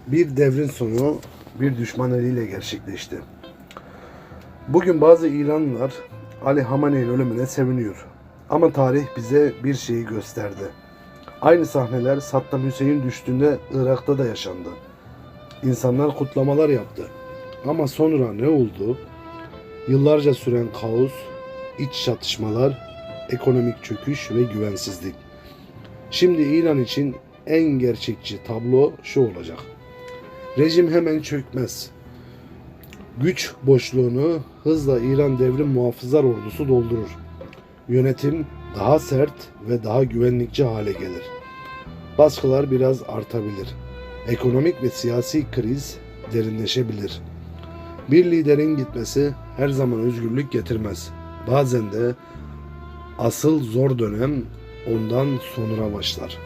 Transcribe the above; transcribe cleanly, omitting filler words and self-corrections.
Bir devrin sonu bir düşman eliyle gerçekleşti. Bugün bazı İranlılar Ali Hamenei'nin ölümüne seviniyor. Ama tarih bize bir şeyi gösterdi. Aynı sahneler Saddam Hüseyin düştüğünde Irak'ta da yaşandı. İnsanlar kutlamalar yaptı. Ama sonra ne oldu? Yıllarca süren kaos, iç çatışmalar, ekonomik çöküş ve güvensizlik. Şimdi İran için en gerçekçi tablo şu olacak. Rejim hemen çökmez. Güç boşluğunu hızla İran Devrim Muhafızlar Ordusu doldurur. Yönetim daha sert ve daha güvenlikçi hale gelir. Baskılar biraz artabilir. Ekonomik ve siyasi kriz derinleşebilir. Bir liderin gitmesi her zaman özgürlük getirmez. Bazen de asıl zor dönem ondan sonra başlar.